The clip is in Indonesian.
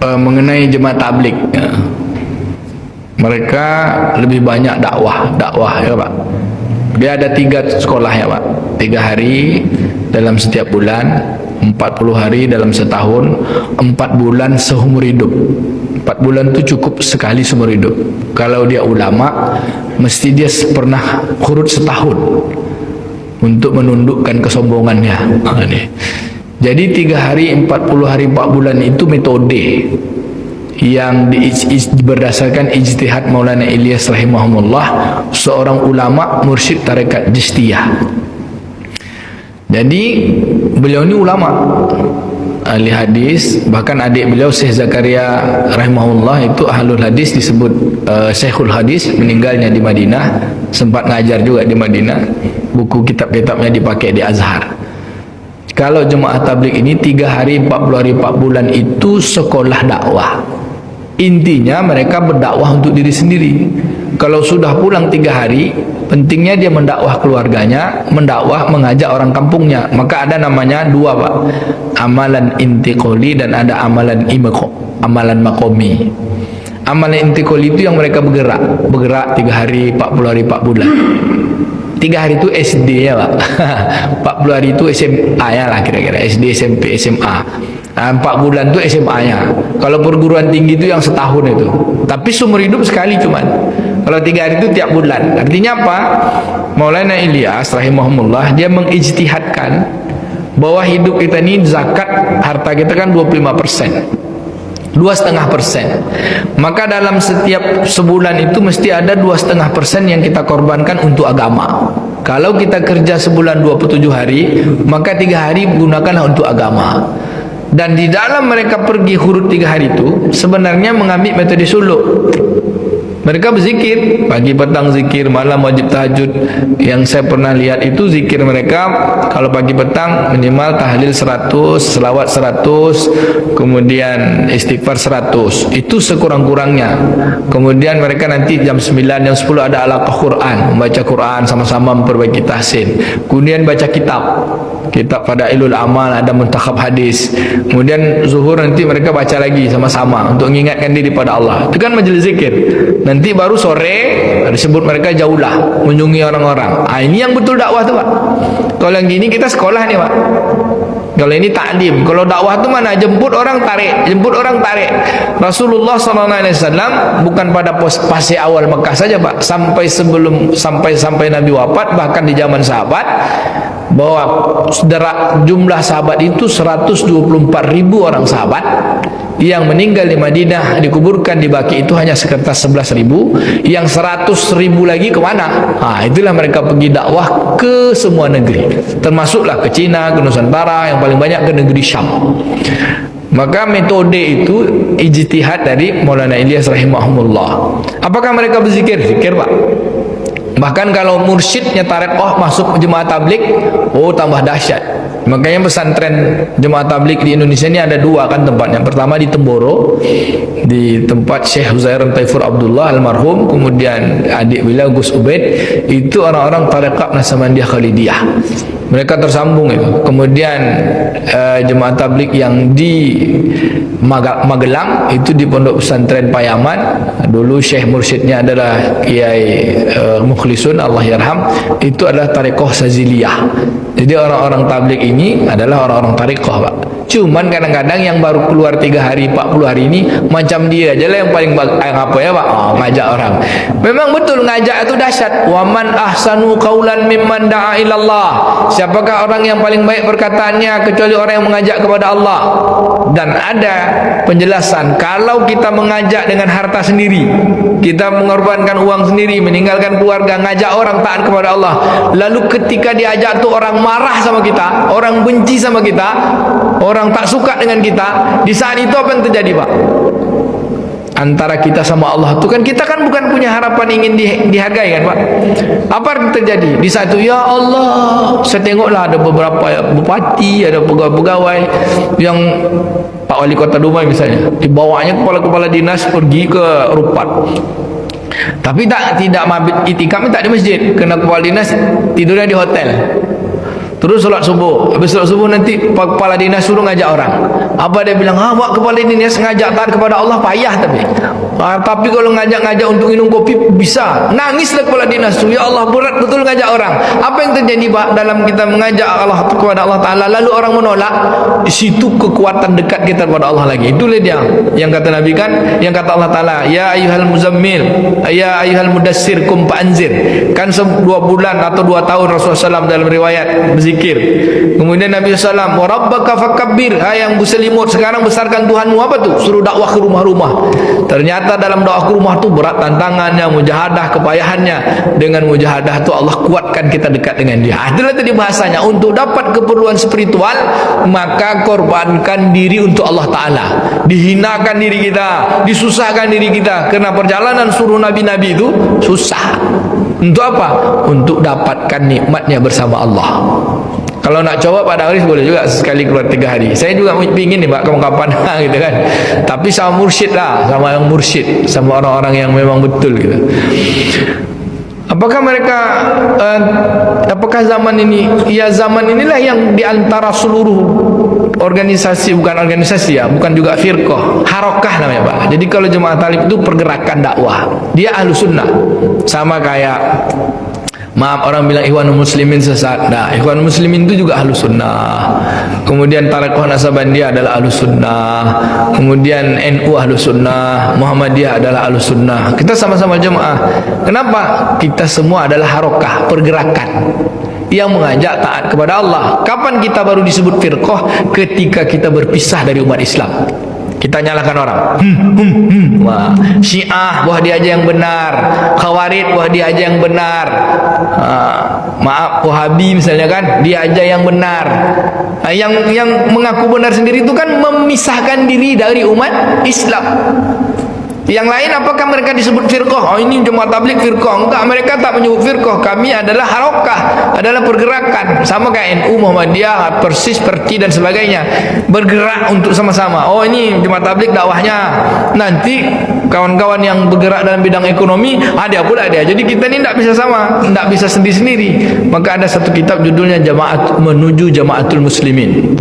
mengenai jemaah tablik. Mereka lebih banyak dakwah ya Pak. Dia ada 3 sekolah ya Pak. 3 hari dalam setiap bulan, 40 hari dalam setahun, 4 bulan seumur hidup. 4 bulan itu cukup sekali seumur hidup. Kalau dia ulama, mesti dia pernah khurut setahun untuk menundukkan kesombongannya. Jadi 3 hari, 40 hari, 4 bulan itu metode yang berdasarkan ijtihad Maulana Ilyas rahimahullah, seorang ulama mursyid tarekat Chistiyah. Jadi beliau ini ulama, ahli hadis, bahkan adik beliau Syekh Zakaria rahimahullah itu ahlul hadis, disebut Syekhul Hadis, meninggalnya di Madinah, sempat ngajar juga di Madinah, buku kitab-kitabnya dipakai di Azhar. Kalau jemaah tabligh ini 3 hari, 40 hari, 4 bulan itu sekolah dakwah. Intinya mereka berdakwah untuk diri sendiri. Kalau sudah pulang 3 hari, pentingnya dia mendakwah keluarganya, mendakwah, mengajak orang kampungnya. Maka ada namanya 2 Pak, amalan intiqoli dan ada amalan amalan makomi. Amalan intiqoli itu yang mereka bergerak 3 hari, 40 hari, 4 bulan. 3 hari itu SD ya Pak. 40 hari itu SMA ya lah kira-kira, SD, SMP, SMA. 4 bulan itu SMA-nya. Kalau perguruan tinggi itu yang setahun itu. Tapi seumur hidup sekali cuman. Kalau 3 hari itu tiap bulan. Artinya apa? Maulana Ilyas rahimahumullah dia mengijtihadkan bahwa hidup kita ini zakat harta kita kan 25%. 2,5%. Maka dalam setiap sebulan itu mesti ada 2,5% yang kita korbankan untuk agama. Kalau kita kerja sebulan 27 hari, maka 3 hari gunakanlah untuk agama. Dan di dalam mereka pergi hurut 3 hari itu sebenarnya mengambil metode suluk. Mereka berzikir, pagi petang zikir, malam wajib tahajud. Yang saya pernah lihat itu zikir mereka, kalau pagi petang minimal tahlil 100, selawat 100, kemudian istighfar 100. Itu sekurang-kurangnya. Kemudian mereka nanti jam 9, jam 10 ada alaqah Quran, membaca Quran sama-sama memperbaiki tahsin. Kemudian baca kitab pada ilul amal, ada muntakhab hadis. Kemudian zuhur nanti mereka baca lagi sama-sama untuk mengingatkan diri pada Allah. Itu kan majelis zikir. Nanti baru sore disebut mereka jauhlah mengunjungi orang-orang. Ini yang betul dakwah tu Pak. Kalau yang gini kita sekolah nih Pak. Kalau ini taklim. Kalau dakwah tu mana? Jemput orang tarik, jemput orang tarik. Rasulullah SAW bukan pada fase awal Mekah saja Pak, sampai Nabi wafat, bahkan di zaman sahabat, bahwa jumlah sahabat itu 124.000 orang sahabat yang meninggal di Madinah dikuburkan di Baqi itu hanya sekitar 11.000. Yang 100.000 lagi kemana? Itulah mereka pergi dakwah ke semua negeri, termasuklah ke Cina, ke Nusantara, yang paling banyak ke negeri Syam. Maka metode itu ijtihad dari Maulana Ilyas rahimahumullah. Apakah mereka berzikir? Zikir Pak. Bahkan kalau mursyidnya tarekat masuk jemaah tabligh, tambah dahsyat. Makanya pesantren jemaah tabligh di Indonesia ini ada 2 kan tempatnya. Pertama di Temboro, di tempat Syekh Huzairan Taifur Abdullah almarhum, kemudian adik beliau Gus Ubaid, itu orang-orang tarekat Naksabandiyah Khalidiyah. Mereka tersambung itu. Kemudian jemaah tabligh yang di Magelang itu di Pondok Pesantren Payaman. Dulu Syekh mursyidnya adalah Kiai Mukhlisun Allah yarham, itu adalah tarekoh Saziliyah. Jadi orang-orang tabligh ini adalah orang-orang tarekoh Pak. Cuman kadang-kadang yang baru keluar 3 hari, 40 hari ini macam dia aja lah yang paling apa ya Pak? Ngajak orang. Memang betul ngajak itu dahsyat. Waman ahsanu qaulan mimman da'a ilallah. Siapakah orang yang paling baik perkataannya kecuali orang yang mengajak kepada Allah? Dan ada penjelasan, kalau kita mengajak dengan harta sendiri, kita mengorbankan uang sendiri, meninggalkan keluarga, ngajak orang taat kepada Allah, lalu ketika diajak tuh orang marah sama kita, orang benci sama kita, orang tak suka dengan kita, di saat itu apa yang terjadi Pak? Antara kita sama Allah itu kan, kita kan bukan punya harapan ingin dihargai kan Pak. Apa yang terjadi? Di saat itu, ya Allah, saya tengoklah ada beberapa bupati, ada pegawai-pegawai yang Pak Wali Kota Dumai misalnya, dibawanya kepala-kepala dinas pergi ke Rupat, tapi tidak mabit itikaf, tak di masjid, kena kepala dinas tidurnya di hotel. Terus solat subuh. Habis solat subuh nanti kepala dinas suruh ngajak orang. Apa dia bilang? Buat kepala dinas ngajak taat kepada Allah payah tapi. Tapi kalau ngajak-ngajak untuk minum kopi bisa. Nangislah kepala dinas tu. Ya Allah, berat betul ngajak orang. Apa yang terjadi Pak dalam kita mengajak Allah kepada Allah Taala lalu orang menolak? Di situ kekuatan dekat kita kepada Allah lagi. Itulah dia yang kata Nabi kan, yang kata Allah Taala, ya ayyuhal muzammil, ya ayyuhal mudassir kum fa'anzir. Kan 2 bulan atau 2 tahun Rasulullah SAW dalam riwayat berzikir. Kemudian Nabi SAW, wa rabbaka fakabbir. Yang berselimut sekarang besarkan Tuhanmu. Apa tu? Suruh dakwah ke rumah-rumah. Ternyata dalam dakwah ke rumah tu berat tantangannya, mujahadah, kepayahannya. Dengan mujahadah tu Allah kuatkan kita dekat dengan dia. Itulah tadi bahasanya, untuk dapat keperluan spiritual maka korbankan diri untuk Allah Ta'ala. Dihinakan diri kita, disusahkan diri kita. Kerana perjalanan suruh nabi-nabi itu susah. Untuk apa? Untuk dapatkan nikmatnya bersama Allah. Kalau nak coba Pak Daris boleh juga sekali keluar 3 hari. Saya juga ingin nih Pak kapan-kapan gitu kan. Tapi sama mursyid lah, sama yang mursyid, sama orang-orang yang memang betul gitu. Apakah mereka apakah zaman ini, ya zaman inilah yang diantara seluruh organisasi, bukan organisasi ya, bukan juga firqah, harokah namanya Pak. Jadi kalau jemaah talib itu pergerakan dakwah, dia ahlu sunnah. Sama kayak, maaf orang bilang Ikhwanul Muslimin sesat. Nah, Ikhwanul Muslimin itu juga ahlu sunnah. Kemudian Tarekat Nasabandiyah adalah ahlu sunnah. Kemudian NU ahlu sunnah. Muhammadiyah adalah ahlu sunnah. Kita sama-sama jemaah. Kenapa? Kita semua adalah harokah, pergerakan yang mengajak taat kepada Allah. Kapan kita baru disebut firqah? Ketika kita berpisah dari umat Islam. Kita nyalahkan orang. Wah, Syiah wah dia aja yang benar, Khawarij wah dia aja yang benar. Maaf, Wahabi misalnya kan, dia aja yang benar. Yang mengaku benar sendiri itu kan memisahkan diri dari umat Islam. Yang lain apakah mereka disebut firqah? Oh ini jemaah tabligh firqah. Enggak, mereka tak menyebut firqah. Kami adalah harokah, adalah pergerakan. Sama kayak NU, Muhammadiyah, Persis, Perti dan sebagainya. Bergerak untuk sama-sama. Oh ini jemaah tabligh dakwahnya. Nanti kawan-kawan yang bergerak dalam bidang ekonomi, ada pula dia. Jadi kita ni tidak bisa sama, tidak bisa sendiri-sendiri. Maka ada satu kitab judulnya Jamaat Menuju Jamaatul Muslimin.